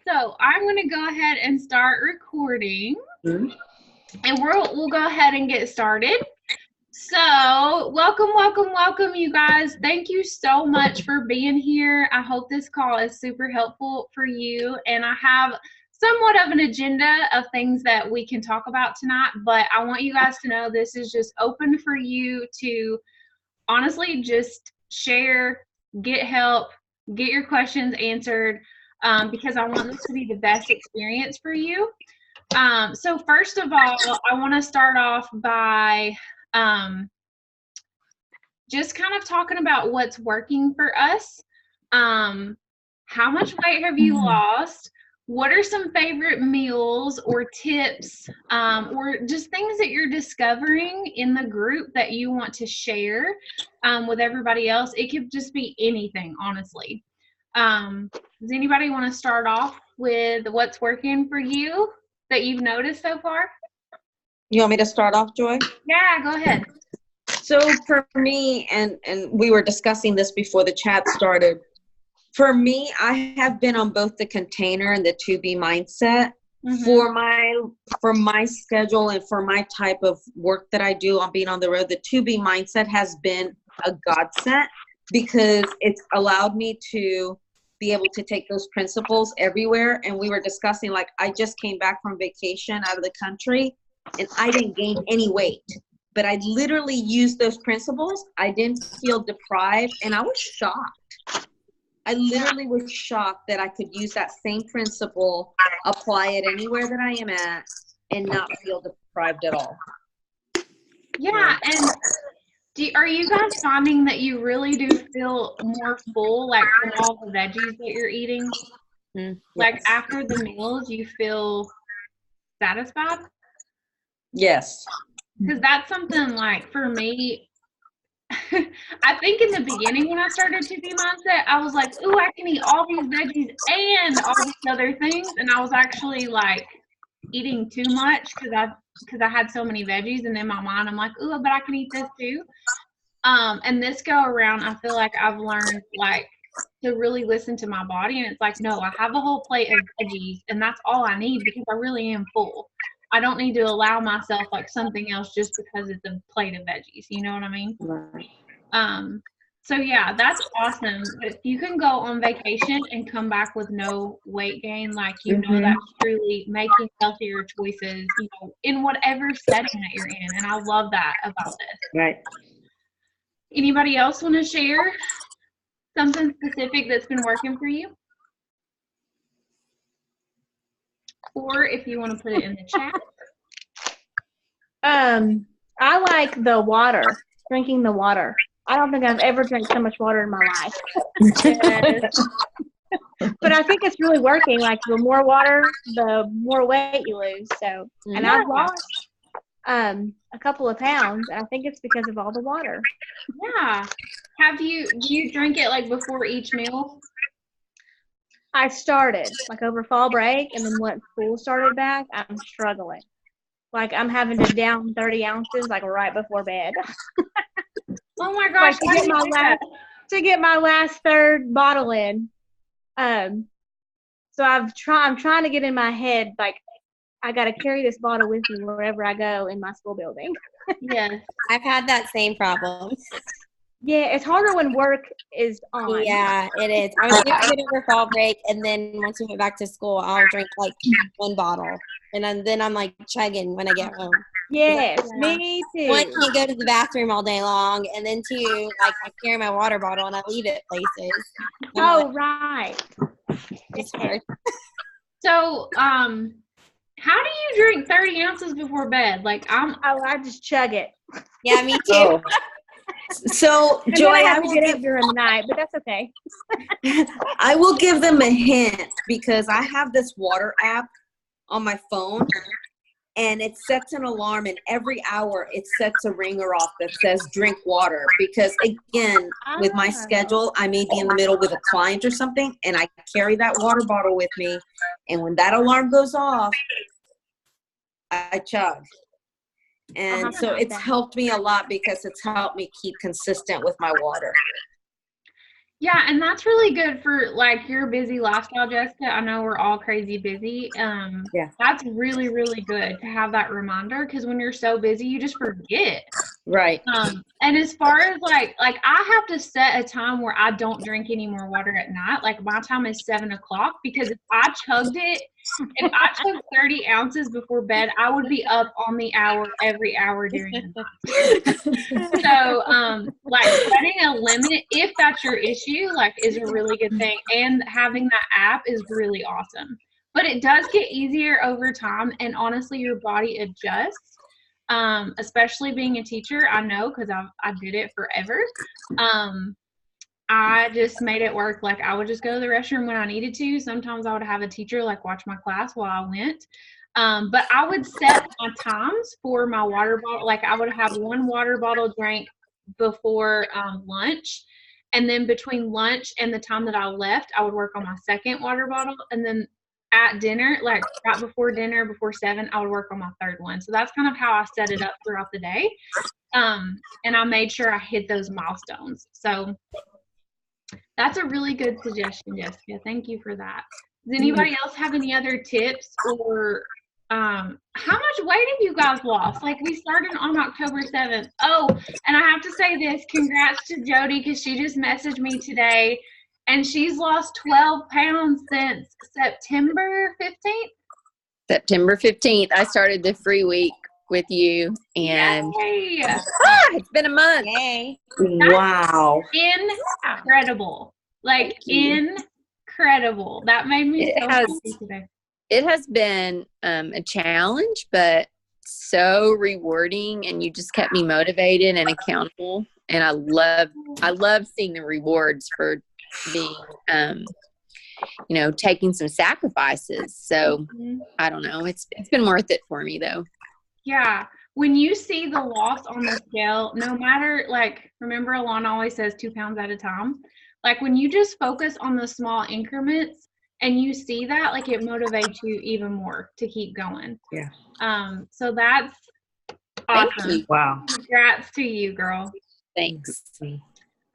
So I'm going to go ahead and start recording, Mhm. and we'll go ahead and get started. So welcome, you guys. Thank you so much for being here. I hope this call is super helpful for you, and I have somewhat of an agenda of things that we can talk about tonight, but I want you guys to know this is just open for you to honestly just share, get help, get your questions answered, because I want this to be the best experience for you. So first of all, I want to start off by just kind of talking about what's working for us. How much weight have you lost? What are some favorite meals or tips, or just things that you're discovering in the group that you want to share with everybody else? It could just be anything, honestly. Does anybody want to start off with what's working for you that you've noticed so far? You want me to start off, Joy? Yeah, go ahead. So for me, and we were discussing this before the chat started, for me, I have been on both the container and the 2B mindset. For my schedule and for my type of work that I do on being on the road, the 2B mindset has been a godsend because it's allowed me to be able to take those principles everywhere. And we were discussing, like, I just came back from vacation out of the country and I didn't gain any weight, but I literally used those principles. I didn't feel deprived, and I was shocked. I literally was shocked that I could use that same principle, apply it anywhere that I am at, and not feel deprived at all. Yeah, and are you guys finding that you really do feel more full, like from all the veggies that you're eating? Like after the meals, you feel satisfied? Yes. Because that's something like for me, I think in the beginning when I started 2B mindset, I was like, ooh, I can eat all these veggies and all these other things. And I was actually like eating too much because I had so many veggies, and in my mind I'm like, ooh, but I can eat this too. And this go around, I feel like I've learned like to really listen to my body, and it's like, no, I have a whole plate of veggies, and that's all I need because I really am full. I don't need to allow myself like something else just because it's a plate of veggies. You know what I mean? Right. So yeah, that's awesome. But if you can go on vacation and come back with no weight gain, like that's truly making healthier choices, in whatever setting that you're in. And I love that about this. Right. Anybody else want to share something specific that's been working for you? Or if you want to put it in the chat. I like the water, drinking the water. I don't think I've ever drank so much water in my life. Yes. But I think it's really working. Like the more water, the more weight you lose. So, and I've lost a couple of pounds, and I think it's because of all the water. Yeah. Do you drink it like before each meal? I started like over fall break, and then once school started back, I'm struggling. Like I'm having to down 30 ounces like right before bed. Oh my gosh! Like to get my last third bottle in. So I'm trying to get in my head like I got to carry this bottle with me wherever I go in my school building. Yes, I've had that same problem. Yeah, it's harder when work is on. Yeah, it is. I was doing it over fall break, and then once we went back to school, I'll drink like one bottle, and then I'm like chugging when I get home. Yes, me too. One, can't go to the bathroom all day long, and then two, like I carry my water bottle and I leave it places. Oh, right. It's hard. So, how do you drink 30 ounces before bed? Like I just chug it. Yeah, me too. Oh. So, And Joy, then I have to get up during the night, but that's okay. I will give them a hint because I have this water app on my phone, and it sets an alarm, and every hour it sets a ringer off that says drink water because, again, with my schedule, I may be in the middle with a client or something, and I carry that water bottle with me, and when that alarm goes off, I chug. And so it's helped me a lot because it's helped me keep consistent with my water. Yeah, and that's really good for like your busy lifestyle, Jessica. I know we're all crazy busy. Yeah. That's really, really good to have that reminder because when you're so busy, you just forget. Right. And as far as like I have to set a time where I don't drink any more water at night. Like my time is 7 o'clock because if I chugged 30 ounces before bed, I would be up on the hour every hour during the night. So, like setting a limit, if that's your issue, like is a really good thing. And having that app is really awesome. But it does get easier over time. And honestly, your body adjusts. Especially being a teacher, I know because I did it forever. I just made it work. Like I would just go to the restroom when I needed to. Sometimes I would have a teacher like watch my class while I went. But I would set my times for my water bottle. Like I would have one water bottle drank before lunch. And then between lunch and the time that I left, I would work on my second water bottle. And then at dinner, like right before dinner, before 7, I would work on my third one. So that's kind of how I set it up throughout the day. And I made sure I hit those milestones. So that's a really good suggestion, Jessica. Thank you for that. Does anybody else have any other tips or how much weight have you guys lost? Like we started on October 7th. Oh, and I have to say this, congrats to Jody because she just messaged me today and she's lost 12 pounds since September 15th. September 15th. I started the free week with you and it's been a month. Yay. Wow. Incredible. Like incredible. That made me so happy today. It has been a challenge, but so rewarding, and you just kept me motivated and accountable. And I love seeing the rewards for being, taking some sacrifices. So I don't know. It's been worth it for me though. Yeah. When you see the loss on the scale, no matter, like, remember Alana always says 2 pounds at a time. Like when you just focus on the small increments and you see that, like it motivates you even more to keep going. Yeah. So that's awesome. Thank you. Wow. Congrats to you, girl. Thanks.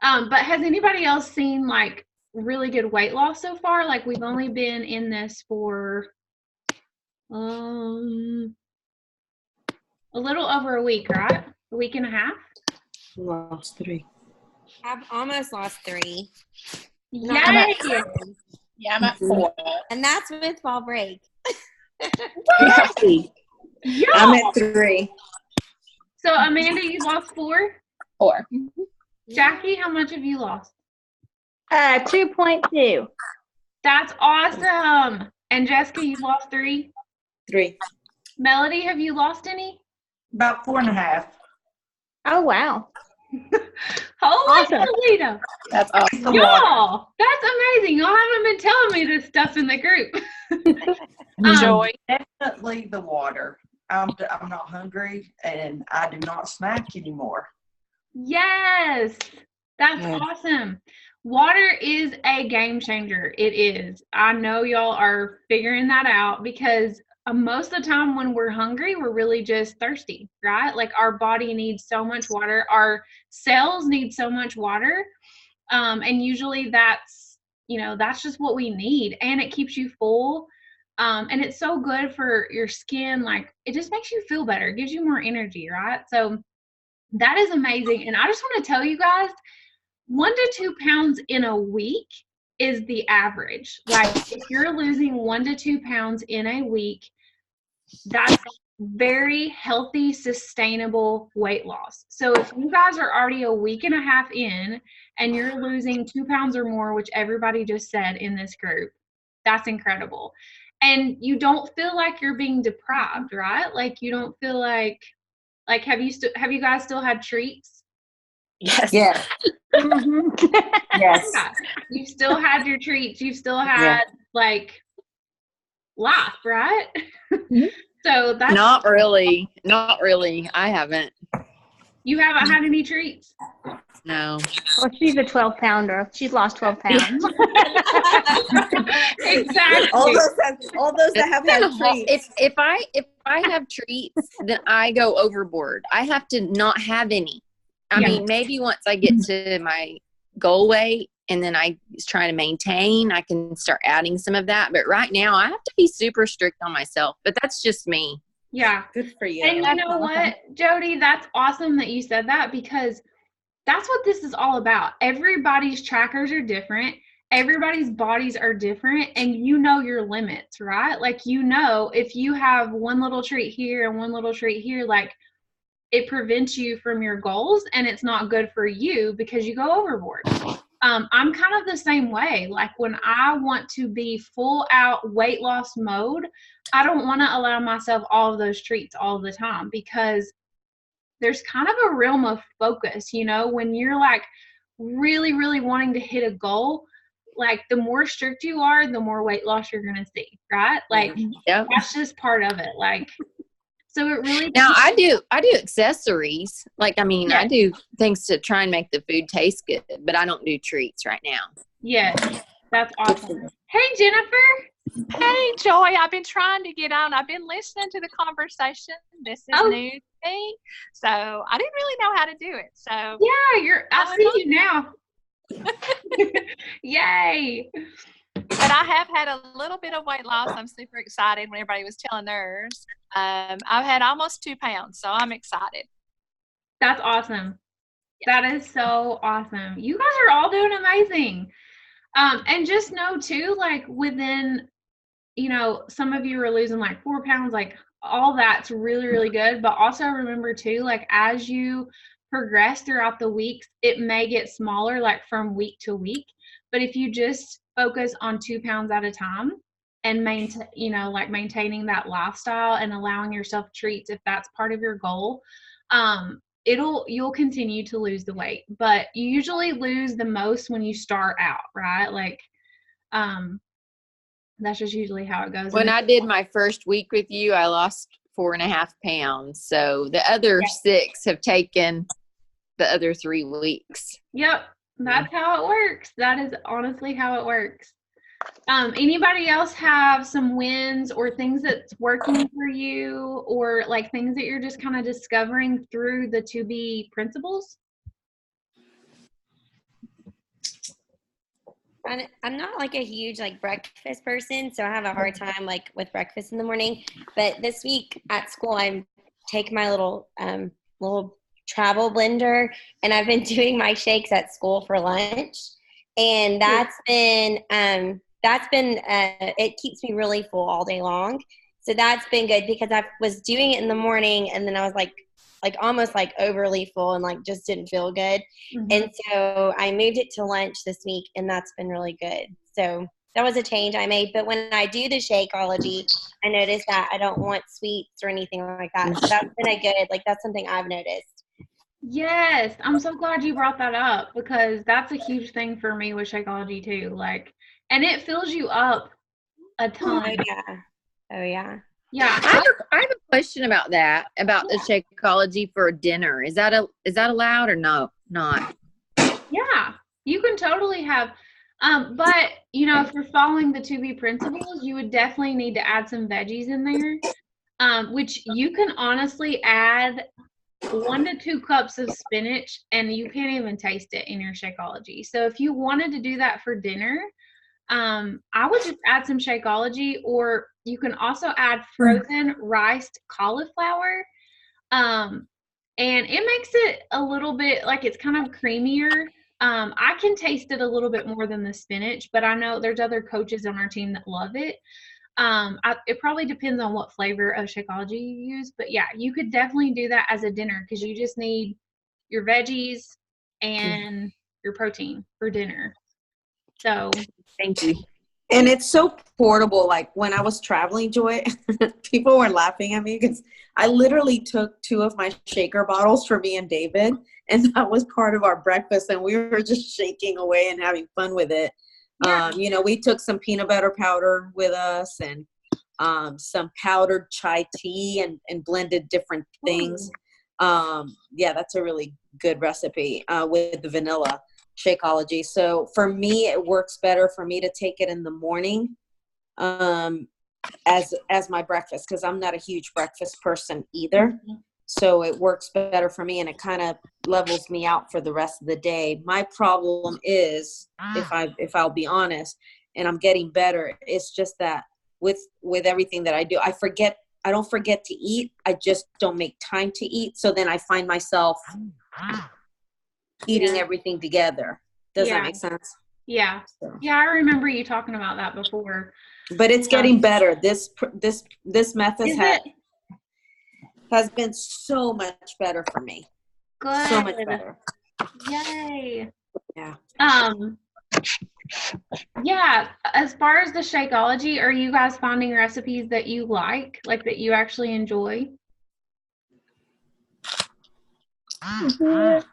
But has anybody else seen like really good weight loss so far? Like we've only been in this for a little over a week, right? A week and a half? Lost 3. I've almost lost 3. Yay! Yeah, I'm at 4. And that's with fall break. Yeah. I'm at 3. So Amanda, you lost 4? 4. Jackie, how much have you lost? 2.2. That's awesome. And Jessica, you lost 3? 3. Melody, have you lost any? About 4.5. Oh, wow. Holy Awesome. Toledo. That's awesome. Y'all, that's amazing. Y'all haven't been telling me this stuff in the group. Joy. Definitely the water. I'm not hungry and I do not snack anymore. Yes, that's awesome. Water is a game changer. It is. I know y'all are figuring that out because most of the time when we're hungry, we're really just thirsty, right? Like our body needs so much water. Our cells need so much water. And usually that's just what we need. And it keeps you full. And it's so good for your skin. Like it just makes you feel better. It gives you more energy, right? So that is amazing. And I just want to tell you guys, 1 to 2 pounds in a week is the average. Like if you're losing 1 to 2 pounds in a week, that's very healthy, sustainable weight loss. So if you guys are already a week and a half in and you're losing 2 pounds or more, which everybody just said in this group, that's incredible. And you don't feel like you're being deprived, right? Like you don't feel like have you guys still had treats? Yes. Yes. Yes. Yeah. You still had your treats. You still had like life, right? Mm-hmm. So that's Not really. I haven't. You haven't had any treats? No. Well, she's a 12-pounder. She's lost 12 pounds. Exactly. All those that have had treats. If I have treats, then I go overboard. I have to not have any. I mean, maybe once I get to my goal weight and then I try to maintain, I can start adding some of that. But right now I have to be super strict on myself, but that's just me. Yeah. Good for you. And you That's know awesome. what, Jody, that's awesome that you said that, because that's what this is all about. Everybody's trackers are different. Everybody's bodies are different, and you know your limits, right? Like, you know, if you have one little treat here and one little treat here, like, it prevents you from your goals, and it's not good for you because you go overboard. I'm kind of the same way. Like, when I want to be full out weight loss mode, I don't want to allow myself all of those treats all the time, because there's kind of a realm of focus, you know, when you're like really, really wanting to hit a goal, like the more strict you are, the more weight loss you're going to see, right? Like, Yep. that's just part of it. Like, so it really. Now I do accessories. Like, I mean, I Yes. do things to try and make the food taste good, but I don't do treats right now. Yes, that's awesome. Hey, Jennifer. Hey, Joy, I've been trying to get on. I've been listening to the conversation. This is Oh. new to me. So I didn't really know how to do it. So Yeah, I see you now. Yay. but I have had a little bit of weight loss. I'm super excited when everybody was telling theirs. I've had almost 2 pounds, so I'm excited. That's awesome. That is so awesome. You guys are all doing amazing. And just know too, like, within, you know, some of you are losing like 4 pounds, like all that's really, really good. But also remember too, like, as you progress throughout the weeks, it may get smaller, like from week to week. But if you just focus on 2 pounds at a time and maintain, you know, like maintaining that lifestyle and allowing yourself treats, if that's part of your goal, you'll continue to lose the weight. But you usually lose the most when you start out, right? Like, that's just usually how it goes. When I did my first week with you, I lost 4.5 pounds. So the other 6 have taken the other 3 weeks. Yep, that's how it works. That is honestly how it works. Anybody else have some wins or things that's working for you, or like things that you're just kind of discovering through the 2B principles? I'm not like a huge like breakfast person, so I have a hard time like with breakfast in the morning. But this week at school, I take my little travel blender, and I've been doing my shakes at school for lunch, and that's been it keeps me really full all day long. So that's been good because I was doing it in the morning, and then I was like almost like overly full and like just didn't feel good. Mm-hmm. And so I moved it to lunch this week, and that's been really good. So that was a change I made. But when I do the Shakeology, I noticed that I don't want sweets or anything like that. So that's been a good, like, that's something I've noticed. Yes, I'm so glad you brought that up, because that's a huge thing for me with Shakeology too. Like, and it fills you up a ton. Oh yeah. Oh yeah. Yeah. I have a question about that, about the Shakeology for dinner. Is that allowed or no? Not. Yeah, you can totally have, but you know, if you're following the 2B principles, you would definitely need to add some veggies in there, which you can honestly add 1 to 2 cups of spinach, and you can't even taste it in your Shakeology. So if you wanted to do that for dinner, I would just add some Shakeology, or you can also add frozen riced cauliflower. And it makes it a little bit like it's kind of creamier. I can taste it a little bit more than the spinach, but I know there's other coaches on our team that love it. It probably depends on what flavor of Shakeology you use, but yeah, you could definitely do that as a dinner, because you just need your veggies and your protein for dinner. So Thank you. And it's so portable. Like when I was traveling, Joy, people were laughing at me because I literally took 2 of my shaker bottles for me and David, and that was part of our breakfast, and we were just shaking away and having fun with it. Yeah. You know, we took some peanut butter powder with us, and some powdered chai tea, and blended different things. Yeah, that's a really good recipe with the vanilla Shakeology. So for me, it works better for me to take it in the morning as my breakfast, because I'm not a huge breakfast person either. So it works better for me, and it kind of levels me out for the rest of the day. My problem is, if I'll be honest, and I'm getting better, it's just that with everything that I do, I don't forget to eat. I just don't make time to eat. So then I find myself eating everything together. Does that make sense? Yeah. So. Yeah, I remember you talking about that before. But it's getting better. This method has been so much better for me. Good. So much better. Yay. Yeah. Yeah, as far as the Shakeology, are you guys finding recipes that you like that you actually enjoy? I find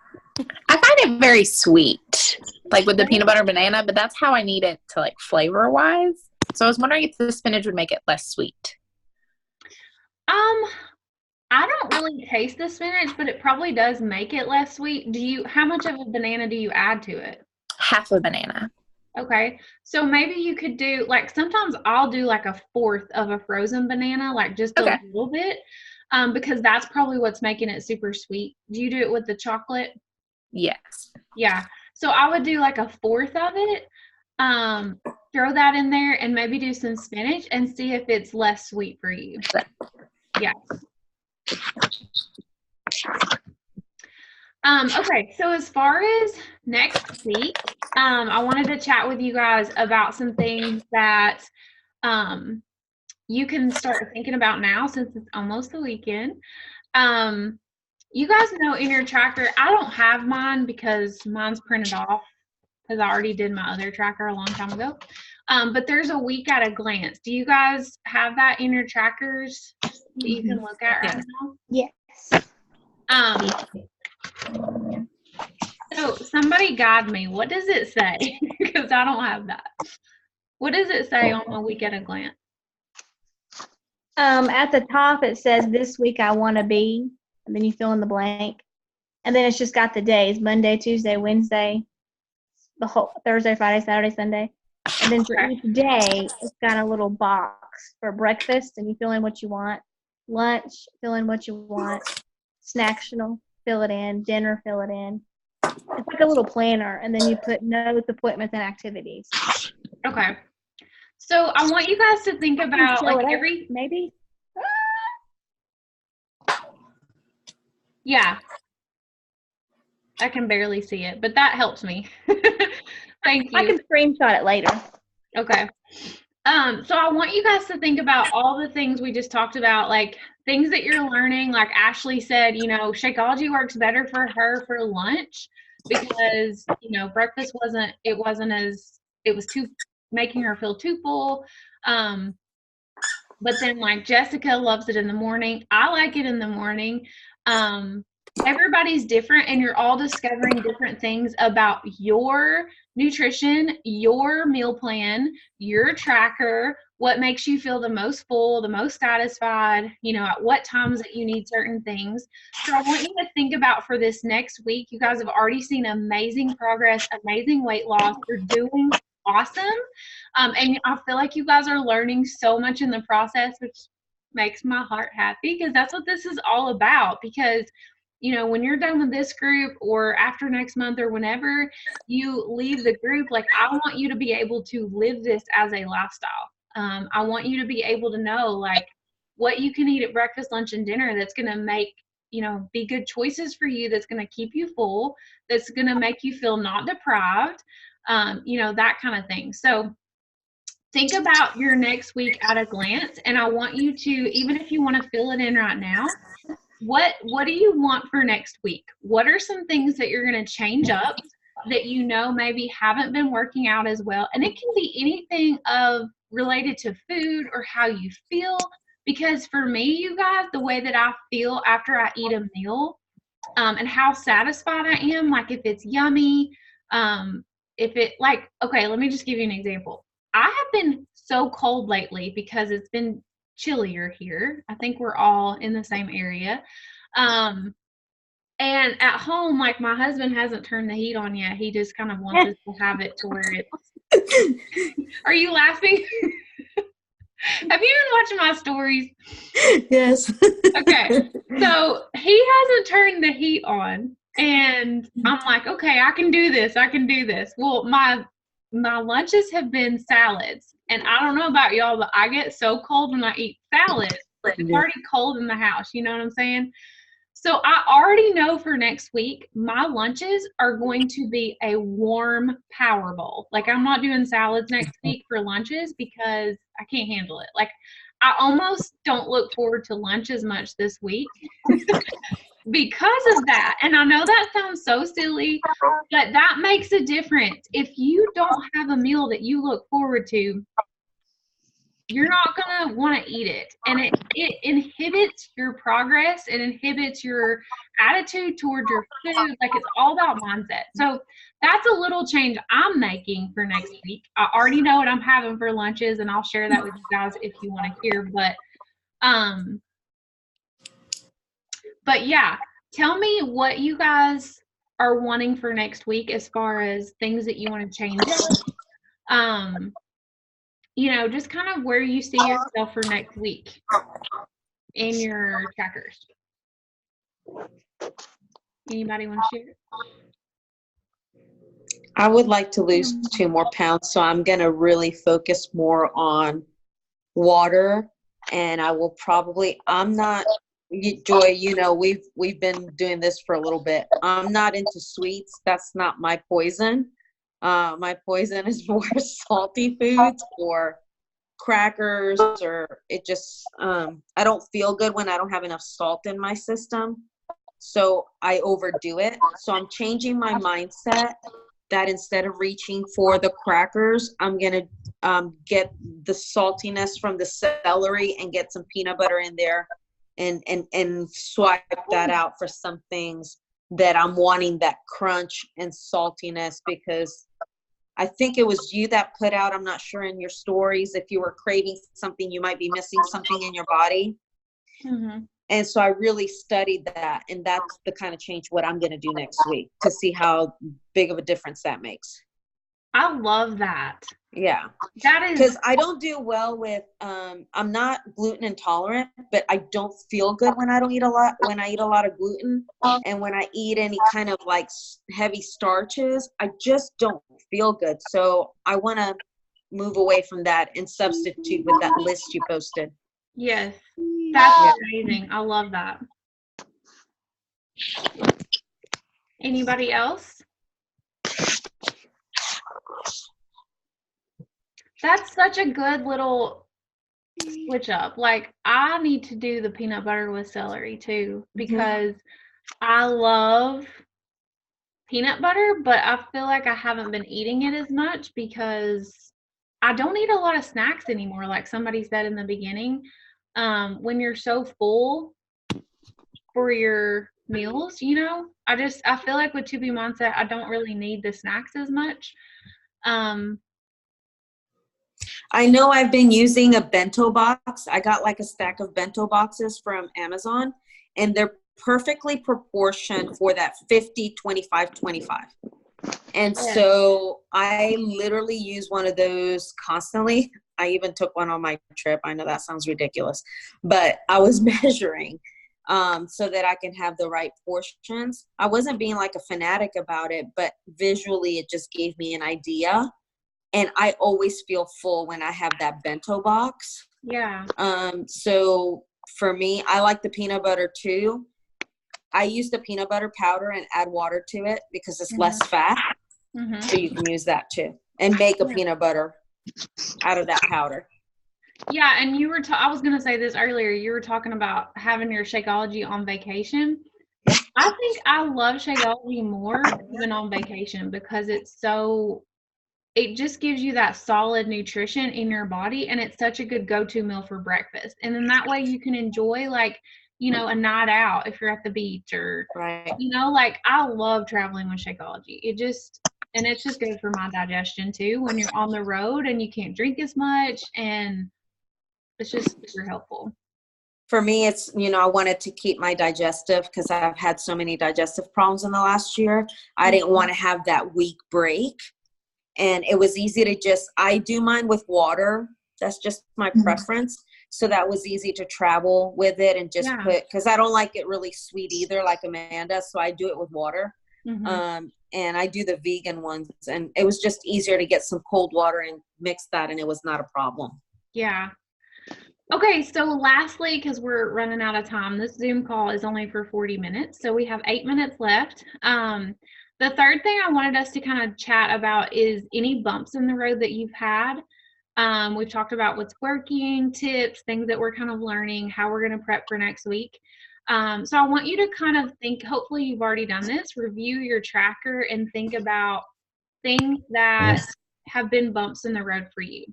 it very sweet, like with the peanut butter banana, but that's how I need it to like flavor wise. So I was wondering if the spinach would make it less sweet. I don't really taste the spinach, but it probably does make it less sweet. How much of a banana do you add to it? Half a banana. Okay. So maybe you could do, sometimes I'll do a fourth of a frozen banana, just a little bit, because that's probably what's making it super sweet. Do you do it with the chocolate? Yes. Yeah. So I would do a fourth of it, throw that in there, and maybe do some spinach and see if it's less sweet for you. Yeah. Okay, so as far as next week, I wanted to chat with you guys about some things that you can start thinking about now since it's almost the weekend. You guys know in your tracker, I don't have mine because mine's printed off because I already did my other tracker a long time ago. But there's a week at a glance. Do you guys have that in your trackers that you can look at right now? Yes. So somebody guide me. What does it say? Because I don't have that. What does it say on a week at a glance? At the top it says this week I want to be, and then you fill in the blank, and then it's just got the days: Monday, Tuesday, Wednesday, the whole Thursday, Friday, Saturday, Sunday, and then for each day it's got a little box for breakfast, and you fill in what you want. Lunch, fill in what you want. Snacks, fill it in. Dinner, fill it in. It's like a little planner, and then you put notes, appointments, and activities. Okay. So I want you guys to think about maybe. Yeah. I can barely see it, but that helps me. Thank you. I can screenshot it later. Okay. So I want you guys to think about all the things we just talked about, things that you're learning. Like Ashley said, Shakeology works better for her for lunch because, breakfast it was making her feel too full. But then Jessica loves it in the morning. I like it in the morning. Everybody's different, and you're all discovering different things about your nutrition, your meal plan, your tracker, what makes you feel the most full, the most satisfied, at what times that you need certain things. So I want you to think about for this next week, you guys have already seen amazing progress, amazing weight loss. You're doing awesome. And I feel like you guys are learning so much in the process, which makes my heart happy because that's what this is all about. Because when you're done with this group or after next month or whenever you leave the group, I want you to be able to live this as a lifestyle. I want you to be able to know what you can eat at breakfast, lunch, and dinner that's going to make, be good choices for you, that's going to keep you full, that's going to make you feel not deprived, that kind of thing. So think about your next week at a glance, and I want you to, even if you want to fill it in right now, what do you want for next week? What are some things that you're going to change up that maybe haven't been working out as well? And it can be anything related to food or how you feel, because for me, you guys, the way that I feel after I eat a meal, and how satisfied I am, if it's yummy, if it okay, let me just give you an example. I have been so cold lately because it's been chillier here. I think we're all in the same area. And at home, my husband hasn't turned the heat on yet. He just kind of wants us to have it to where it's. Are you laughing? Have you been watching my stories? Yes. Okay. So he hasn't turned the heat on. And I'm like, okay, I can do this. I can do this. Well, my lunches have been salads. And I don't know about y'all, but I get so cold when I eat salads. It's already cold in the house. You know what I'm saying? So I already know for next week, my lunches are going to be a warm power bowl. Like, I'm not doing salads next week for lunches because I can't handle it. Like, I almost don't look forward to lunch as much this week because of that. And I know that sounds so silly, but that makes a difference. If you don't have a meal that you look forward to, you're not going to want to eat it. And it inhibits your progress. It inhibits your attitude towards your food. Like, it's all about mindset. So that's a little change I'm making for next week. I already know what I'm having for lunches, and I'll share that with you guys if you want to hear. But yeah, tell me what you guys are wanting for next week as far as things that you want to change. You know, just kind of where you see yourself for next week in your trackers. Anybody want to share? I would like to lose 2 more pounds, so I'm going to really focus more on water, and I will probably, Joy, you know, we've been doing this for a little bit. I'm not into sweets. That's not my poison. My poison is more salty foods or crackers, or it just, I don't feel good when I don't have enough salt in my system. So I overdo it. So I'm changing my mindset that instead of reaching for the crackers, I'm going to get the saltiness from the celery and get some peanut butter in there and swipe that out for some things that I'm wanting that crunch and saltiness, because I think it was you that put out, I'm not sure in your stories, if you were craving something, you might be missing something in your body. Mm-hmm. And so I really studied that, and that's the kind of change what I'm going to do next week to see how big of a difference that makes. I love that. Yeah. That is because I don't do well with, I'm not gluten intolerant, but I don't feel good when I eat a lot of gluten. And when I eat any kind of like heavy starches, I just don't feel good. So I want to move away from that and substitute with that list you posted. Yes. That's amazing. I love that. Anybody else? That's such a good little switch up. Like, I need to do the peanut butter with celery too, because I love peanut butter, but I feel like I haven't been eating it as much because I don't eat a lot of snacks anymore, like somebody said in the beginning. When you're so full for your meals, you know, I feel like with 2B Mindset, I don't really need the snacks as much. I know I've been using a bento box. I got like a stack of bento boxes from Amazon, and they're perfectly proportioned for that 50, 25, 25. And so I literally use one of those constantly. I even took one on my trip. I know that sounds ridiculous, but I was measuring so that I can have the right portions. I wasn't being like a fanatic about it, but visually it just gave me an idea. And I always feel full when I have that bento box. Yeah. So for me, I like the peanut butter too. I use the peanut butter powder and add water to it because it's less fat. So you can use that too and make a peanut butter out of that powder. Yeah, and you were I was going to say this earlier. You were talking about having your Shakeology on vacation. I think I love Shakeology more even on vacation because it just gives you that solid nutrition in your body, and it's such a good go-to meal for breakfast. And then that way you can enjoy, like, you know, a night out if you're at the beach or, you know, like, I love traveling with Shakeology. And it's just good for my digestion too when you're on the road and you can't drink as much, and it's just super helpful. For me, it's, you know, I wanted to keep my digestive because I've had so many digestive problems in the last year. I didn't want to have that week break. And it was easy to I do mine with water. That's just my Mm-hmm. preference. So that was easy to travel with it and just put, because I don't like it really sweet either, like Amanda. So I do it with water. Mhm. And I do the vegan ones, and it was just easier to get some cold water and mix that, and it was not a problem. Yeah. Okay, so lastly, because we're running out of time, this Zoom call is only for 40 minutes, so we have 8 minutes left. The third thing I wanted us to kind of chat about is any bumps in the road that you've had. We've talked about what's working, tips, things that we're kind of learning, how we're going to prep for next week. So I want you to kind of think, hopefully you've already done this, review your tracker and think about things that have been bumps in the road for you.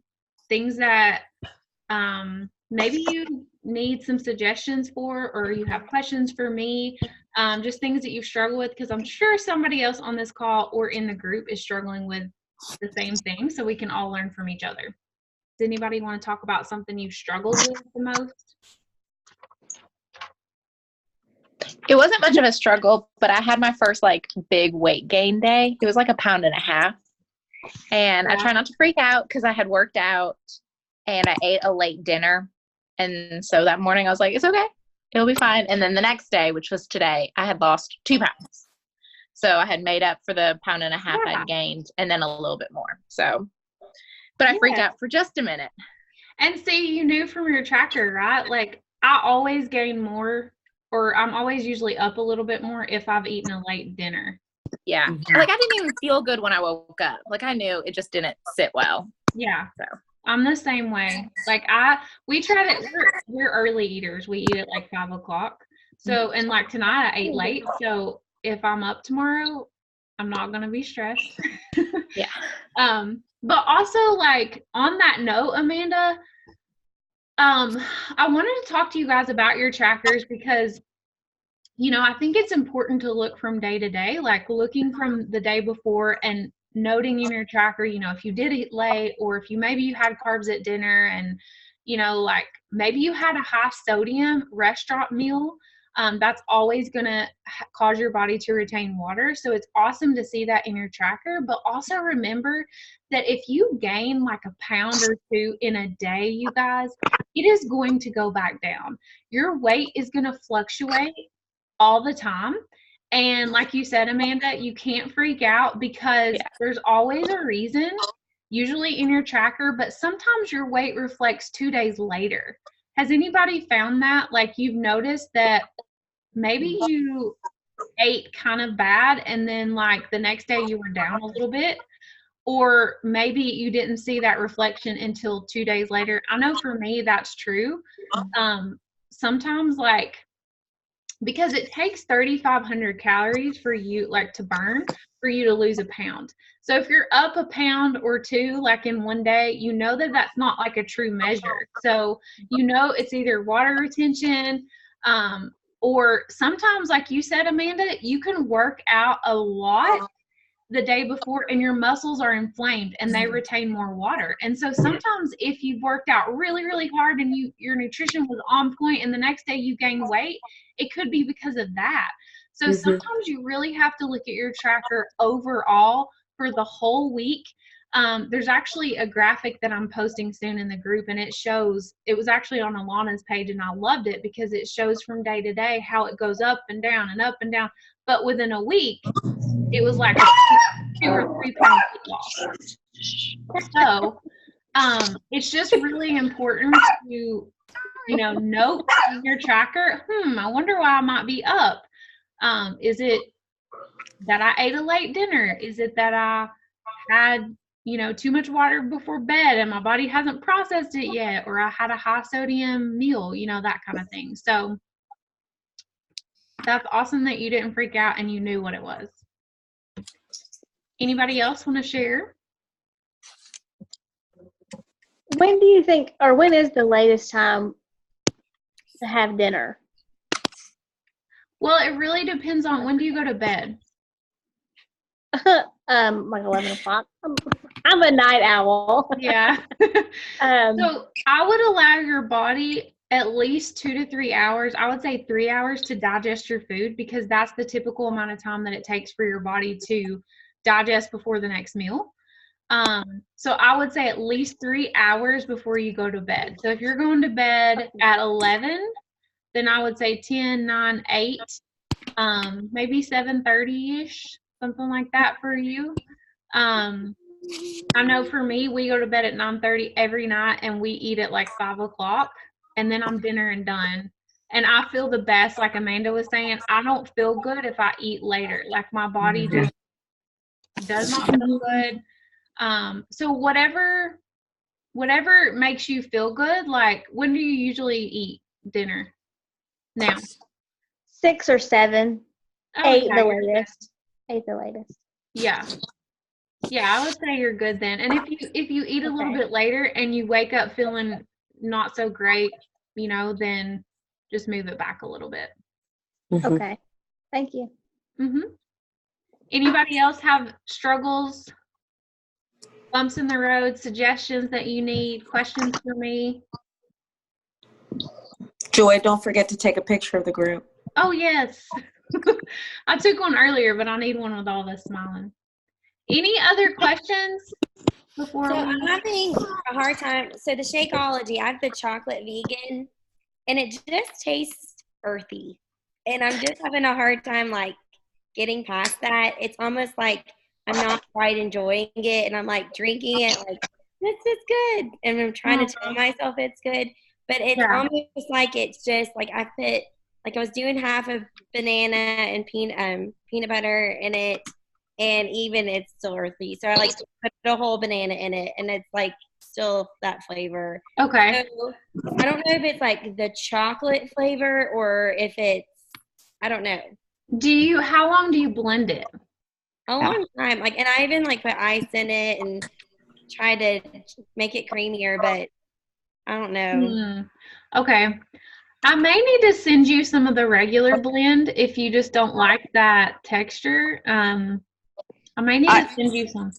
Things that maybe you need some suggestions for, or you have questions for me, just things that you struggle with, because I'm sure somebody else on this call or in the group is struggling with the same thing, so we can all learn from each other. Does anybody want to talk about something you've struggled with the most? It wasn't much of a struggle, but I had my first like big weight gain day. It was like 1.5 pounds. And I try not to freak out because I had worked out and I ate a late dinner. And so that morning I was like, it's okay. It'll be fine. And then the next day, which was today, I had lost 2 pounds. So I had made up for the 1.5 pounds I'd gained and then a little bit more. So, but I freaked out for just a minute. And see, you knew from your tracker, right? Like I always gain more, or I'm always usually up a little bit more if I've eaten a late dinner. Yeah. Like I didn't even feel good when I woke up. Like I knew it just didn't sit well. Yeah. So I'm the same way. Like we try to, we're early eaters. We eat at like 5 o'clock. So, and like tonight I ate late. So if I'm up tomorrow, I'm not going to be stressed. Yeah. But also like on that note, Amanda, I wanted to talk to you guys about your trackers because, you know, I think it's important to look from day to day, like looking from the day before and noting in your tracker, you know, if you did eat late or if maybe you had carbs at dinner and, you know, like maybe you had a high sodium restaurant meal. That's always going to cause your body to retain water. So it's awesome to see that in your tracker, but also remember that if you gain like 1 pound or 2 in a day, you guys, it is going to go back down. Your weight is going to fluctuate all the time. And like you said, Amanda, you can't freak out because there's always a reason, usually in your tracker, but sometimes your weight reflects 2 days later. Has anybody found that? Like you've noticed that maybe you ate kind of bad and then like the next day you were down a little bit, or maybe you didn't see that reflection until 2 days later. I know for me that's true. Sometimes like, because it takes 3,500 calories for you like to burn for you to lose 1 pound. So if you're up 1 pound or 2 like in one day, you know that that's not like a true measure. So you know it's either water retention, or sometimes like you said, Amanda, you can work out a lot the day before and your muscles are inflamed and they retain more water. And so sometimes if you've worked out really, really hard and your nutrition was on point and the next day you gain weight, it could be because of that. So sometimes you really have to look at your tracker overall for the whole week. There's actually a graphic that I'm posting soon in the group, and it was actually on Alana's page, and I loved it because it shows from day to day how it goes up and down and up and down. But within a week, it was like a 2 or 3 pound loss. So it's just really important to, you know, note in your tracker, I wonder why I might be up. Is it that I ate a late dinner? Is it that I had, you know, too much water before bed and my body hasn't processed it yet? Or I had a high sodium meal, you know, that kind of thing. So that's awesome that you didn't freak out and you knew what it was. Anybody else want to share? When do you think, or when is the latest time to have dinner? Well, it really depends on when do you go to bed? Like 11 o'clock. I'm a night owl. Yeah. So I would allow your body at least 2 to 3 hours. I would say 3 hours to digest your food, because that's the typical amount of time that it takes for your body to digest before the next meal. So I would say at least 3 hours before you go to bed. So if you're going to bed at 11, then I would say 10, 9, 8, maybe 7:30-ish, something like that for you. I know for me, we go to bed at 9:30 every night, and we eat at like 5 o'clock, and then I'm dinner and done. And I feel the best, like Amanda was saying. I don't feel good if I eat later. Like my body just does not feel good. So whatever makes you feel good. Like, when do you usually eat dinner now? 6 or 7. Oh, 8 yeah, the you're good. latest. 8 the latest. Yeah. Yeah, I would say you're good then. And if you eat a little Okay. bit later and you wake up feeling not so great, then just move it back a little bit. Okay. Thank you. Anybody else have struggles, bumps in the road, suggestions that you need, questions for me? Joy, don't forget to take a picture of the group. Oh, yes. I took one earlier, but I need one with all of us smiling. Any other questions before So we? I'm having a hard time. So the Shakeology, I have the chocolate vegan, and it just tastes earthy. And I'm just having a hard time, like, getting past that. It's almost like I'm not quite enjoying it, and I'm, like, drinking it, like, this is good. And I'm trying to tell myself it's good. But it's almost like it's just, like, I was doing half of banana and peanut butter in it, and even it's still earthy. So I like to put a whole banana in it, and it's like still that flavor. Okay. So I don't know if it's like the chocolate flavor or if it's, I don't know. How long do you blend it? A long time. Like, and I even like put ice in it and try to make it creamier, but I don't know. Okay. I may need to send you some of the regular blend if you just don't like that texture. I may need to send you some.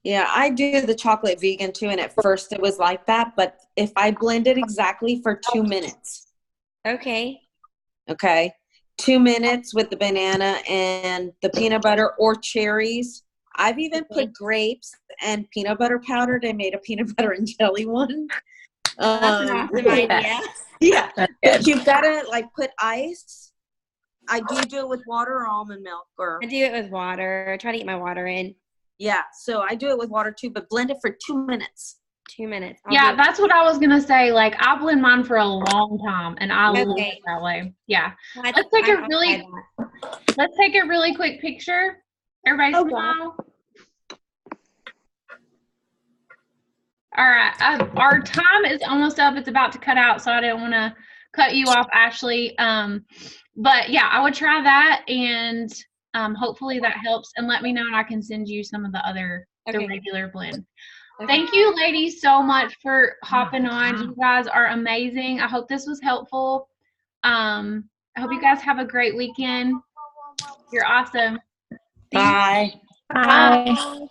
Yeah, I do the chocolate vegan too, and at first it was like that, but if I blend it exactly for 2 minutes. Okay. 2 minutes with the banana and the peanut butter or cherries. I've even put grapes and peanut butter powder. I made a peanut butter and jelly one. That's an awesome idea. Yeah, but you've got to like put ice. I do it with water or almond milk, or I do it with water. I try to get my water in. Yeah, so I do it with water too, but blend it for 2 minutes. 2 minutes. Yeah, that's what I was gonna say. Like, I blend mine for a long time, and I love it that way. Yeah. Let's take a really quick picture. Everybody smile. All right, our time is almost up. It's about to cut out, so I didn't want to cut you off, Ashley. But yeah, I would try that, and hopefully that helps. And let me know, and I can send you some of the regular blend. Okay. Thank you, ladies, so much for hopping on. You guys are amazing. I hope this was helpful. I hope you guys have a great weekend. You're awesome. Bye. Bye.